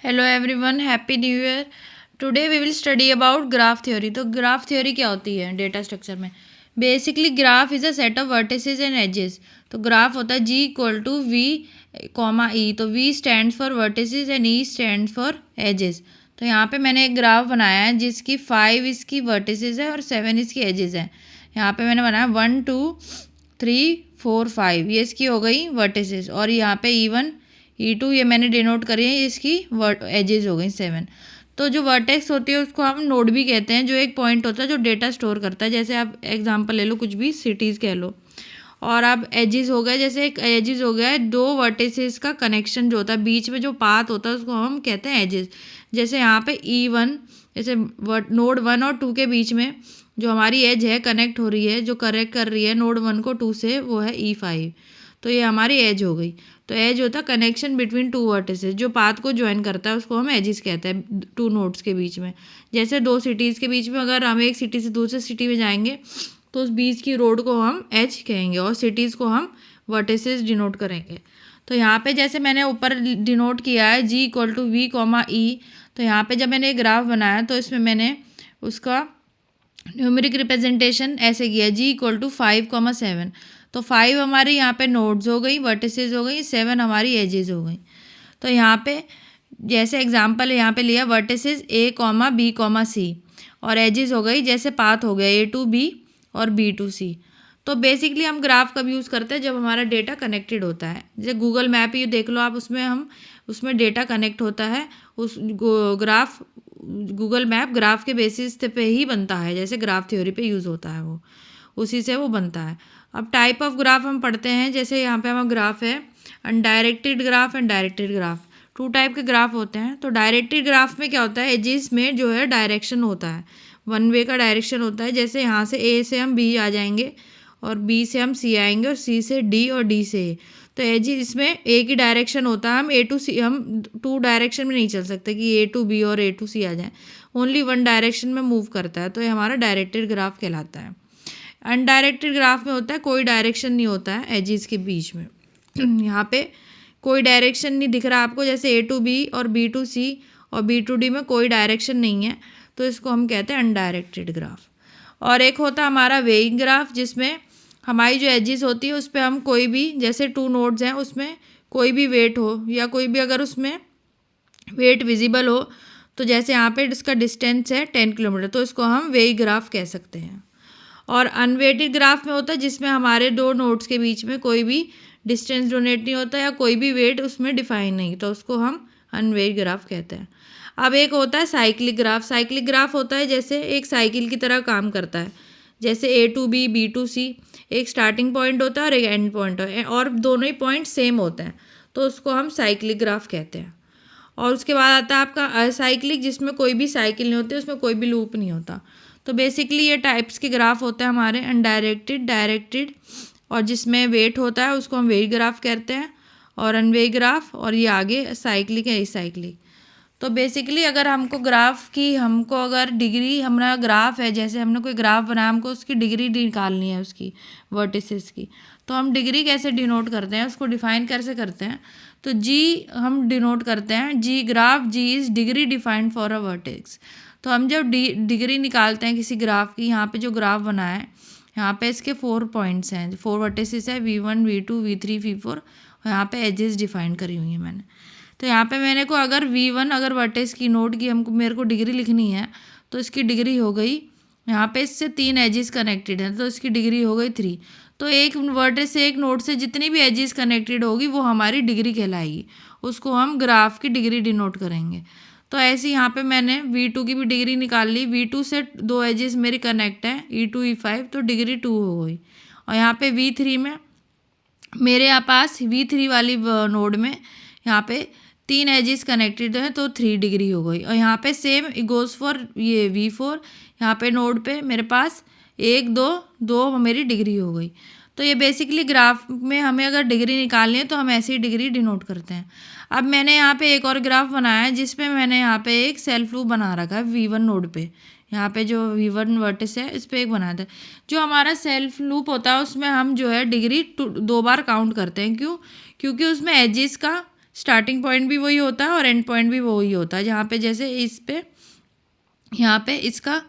Hello everyone, happy new year. Today we will study about graph theory. तो graph theory क्या होती है data structure में? Basically graph is a set of vertices and edges. तो graph होता है G equal to V comma E. तो V stand for vertices and E stand for edges. तो यहाँ पे मैंने एक ग्राफ बनाया है जिसकी 5 इसकी वर्टिसेस है और 7 इसकी एजेस है। यहाँ पे मैंने बनाया 1 2 3 4 5, ये इसकी हो गई वर्टिसेस। और यहाँ पे E1 E2 ये मैंने डिनोट करी है, इसकी एजेस हो गई 7। तो जो वर्टेक्स होती है उसको हम नोड भी कहते हैं, जो एक पॉइंट होता है जो डेटा स्टोर करता है। जैसे आप एग्जांपल ले लो, कुछ भी सिटीज़ कह लो। और अब एजेस हो गए, जैसे एक एजेस हो गया है दो वर्टिसेस का कनेक्शन जो होता है, बीच में जो पाथ होता है उसको हम कहते हैं एजेस। जैसे यहाँ पे E1, जैसे नोड 1 और 2 के बीच में जो हमारी एज है कनेक्ट हो रही है, जो कनेक्ट कर रही है नोड 1 को 2 से, वो है E5। तो ये हमारी एज हो गई। तो एज होता है कनेक्शन बिटवीन टू वर्टिसेस, जो पाथ को ज्वाइन करता है उसको हम एजिस कहते हैं, टू नोड्स के बीच में। जैसे दो सिटीज़ के बीच में अगर हम एक सिटी से दूसरे सिटी में जाएंगे तो उस बीच की रोड को हम एज कहेंगे और सिटीज़ को हम वर्टिसेस डिनोट करेंगे। तो यहाँ पे जैसे मैंने ऊपर डिनोट किया है G equal to V comma E. तो यहाँ पे जब मैंने ग्राफ बनाया तो इसमें मैंने उसका न्यूमेरिक रिप्रेजेंटेशन ऐसे किया जी इक्वल टू 5,7। तो 5 हमारी यहाँ पे नोड्स हो गई, वर्टिसेस हो गई, 7 हमारी एजेस हो गई। तो यहाँ पे जैसे एग्जांपल यहाँ पे लिया वर्टिसेस ए कॉमा बी कॉमा सी, और एजेस हो गई जैसे पाथ हो गया ए टू बी और बी टू सी। तो बेसिकली हम ग्राफ कब यूज़ करते हैं? जब हमारा डेटा कनेक्टेड होता है। जैसे गूगल मैप ही देख लो आप, उसमें डेटा कनेक्ट होता है। उस ग्राफ गूगल मैप ग्राफ के बेसिस पे ही बनता है, जैसे ग्राफ थ्योरी पे यूज़ होता है, वो उसी से वो बनता है। अब टाइप ऑफ ग्राफ हम पढ़ते हैं। जैसे यहाँ पे हमारा ग्राफ है undirected graph and directed graph. 2 type के ग्राफ होते हैं। तो डायरेक्टेड ग्राफ में क्या होता है, एजिस में जो है डायरेक्शन होता है, वन वे का डायरेक्शन होता है। जैसे यहाँ से ए से हम बी आ जाएंगे और बी से हम सी आएंगे और सी से डी और डी से ए। तो एजिस इसमें एक ही डायरेक्शन होता है। हम ए टू सी, हम 2 डायरेक्शन में नहीं चल सकते कि ए टू बी और ए टू सी आ जाए, ओनली 1 डायरेक्शन में मूव करता है। तो ये हमारा डायरेक्टेड ग्राफ कहलाता है। अनडायरेक्टेड ग्राफ में होता है कोई डायरेक्शन नहीं होता है एजिस के बीच में। यहाँ पे कोई डायरेक्शन नहीं दिख रहा आपको, जैसे ए टू बी और बी टू सी और बी टू डी में कोई डायरेक्शन नहीं है, तो इसको हम कहते हैं अनडायरेक्टेड ग्राफ। और एक होता है हमारा वेइंग ग्राफ, जिसमें हमारी जो एजिस होती है उस पर हम कोई भी, जैसे 2 नोड्स हैं उसमें कोई भी वेट हो या कोई भी अगर उसमें वेट विजिबल हो, तो जैसे यहाँ पे इसका डिस्टेंस है 10 किलोमीटर, तो इसको हम वेई ग्राफ कह सकते हैं। और अनवेटेड ग्राफ में होता है जिसमें हमारे 2 नोड्स के बीच में कोई भी डिस्टेंस डोनेट नहीं होता या कोई भी वेट उसमें डिफाइन नहीं, तो उसको हम अनवेट ग्राफ कहते हैं। अब एक होता है साइक्लिक ग्राफ। साइक्लिक ग्राफ होता है जैसे एक साइकिल की तरह काम करता है। जैसे ए टू बी बी टू सी, एक स्टार्टिंग पॉइंट होता है और एक एंड पॉइंट है, और दोनों ही पॉइंट सेम होते हैं, तो उसको हम साइक्लिक ग्राफ कहते हैं। और उसके बाद आता है आपका असाइक्लिक, जिसमें कोई भी साइकिल नहीं होती, उसमें कोई भी लूप नहीं होता। तो बेसिकली ये टाइप्स के ग्राफ होते हैं हमारे, अनडायरेक्टेड, डायरेक्टेड, और जिसमें वेट होता है उसको हम वेट ग्राफ कहते हैं, और अनवेट ग्राफ, और ये आगे साइक्लिक है साइक्लिक। तो बेसिकली अगर हमको अगर डिग्री, हमारा ग्राफ है, जैसे हमने कोई ग्राफ बनाया, हमको उसकी डिग्री निकालनी है उसकी वर्टिसेस की, तो हम डिग्री कैसे डिनोट करते हैं, उसको डिफाइन कैसे करते हैं? तो जी हम डिनोट करते हैं G graph, G is degree defined for a vertex. तो हम जब डिग्री निकालते हैं किसी ग्राफ की, यहाँ पे जो ग्राफ बना है, यहाँ पे इसके 4 पॉइंट्स हैं, 4 वर्टिसेस है, V1 V2 V3 V4, और यहाँ पे एजेस डिफाइन करी हुई है मैंने। तो यहाँ पे मैंने को अगर V1 अगर वर्टेक्स की नोट की मेरे को डिग्री लिखनी है, तो इसकी डिग्री हो गई, यहाँ पे इससे 3 एजेस कनेक्टेड हैं तो इसकी डिग्री हो गई 3। तो एक वर्टेक्स से, एक नोड से जितनी भी एजेस कनेक्टेड होगी वो हमारी डिग्री कहलाएगी, उसको हम ग्राफ की डिग्री डिनोट करेंगे। तो ऐसे यहाँ पे मैंने V2 की भी डिग्री निकाल ली। V2 से 2 एजेस मेरी कनेक्ट है, E2 E5, तो डिग्री 2 हो गई। और यहाँ पे V3 में मेरे पास V3 वाली नोड में यहाँ पे 3 एजेस कनेक्टेड हैं, तो 3 डिग्री हो गई। और यहाँ पे सेम गोज़ फॉर ये V4, यहाँ पे नोड पे मेरे पास 1 2 2 मेरी डिग्री हो गई। तो ये बेसिकली ग्राफ में हमें अगर डिग्री निकालनी है तो हम ऐसी डिग्री डिनोट करते हैं। अब मैंने यहाँ पे एक और ग्राफ बनाया है जिसमें मैंने यहाँ पे एक सेल्फ लूप बना रखा है V1 नोड पे। यहाँ पे जो V1 वर्टिस है इस पर एक बनाया था। जो हमारा सेल्फ लूप होता है उसमें हम जो है डिग्री 2 बार काउंट करते हैं। क्यों? क्योंकि उसमें एजेस का स्टार्टिंग पॉइंट भी वही होता है और एंड पॉइंट भी वही होता है। जहाँ पे जैसे इस पे यहाँ पे इसका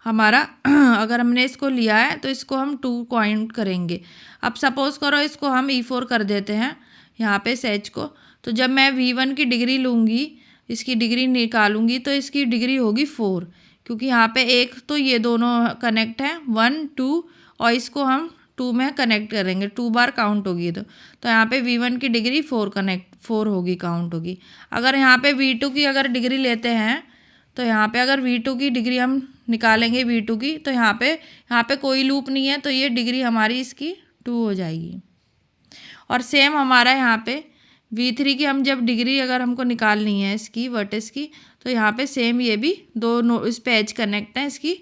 हमारा अगर हमने इसको लिया है तो इसको हम 2 काउंट करेंगे। अब सपोज़ करो इसको हम E4 कर देते हैं यहाँ पे सेच को, तो जब मैं V1 की डिग्री लूँगी, इसकी डिग्री निकालूंगी तो इसकी डिग्री होगी 4, क्योंकि यहाँ पे एक तो ये दोनों कनेक्ट है 1 2 और इसको हम 2 में कनेक्ट करेंगे, 2 बार काउंट होगी तो यहाँ पे V1 की डिग्री 4 होगी, काउंट होगी। अगर यहाँ पे V2 की अगर डिग्री लेते हैं तो यहाँ पे अगर V2 की डिग्री हम निकालेंगे V2 की, तो यहाँ पे कोई लूप नहीं है तो ये डिग्री हमारी इसकी 2 हो जाएगी। और सेम हमारा यहाँ पे V3 की हम जब डिग्री अगर हमको निकालनी है इसकी वर्टेक्स की, तो यहाँ पे सेम ये भी इस पे एज कनेक्ट है, इसकी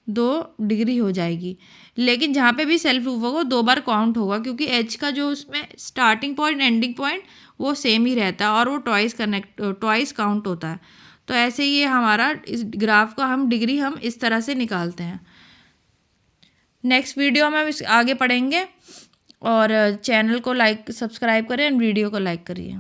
2 डिग्री हो जाएगी। लेकिन जहाँ पे भी सेल्फ लूप होगा 2 बार काउंट होगा, क्योंकि एज का जो उसमें स्टार्टिंग पॉइंट एंडिंग पॉइंट वो सेम ही रहता है और वो ट्वाइस काउंट होता है। तो ऐसे ही ये हमारा इस ग्राफ का हम डिग्री हम इस तरह से निकालते हैं। नेक्स्ट वीडियो में आगे पढ़ेंगे, और चैनल को सब्सक्राइब करें एंड वीडियो को लाइक करिए।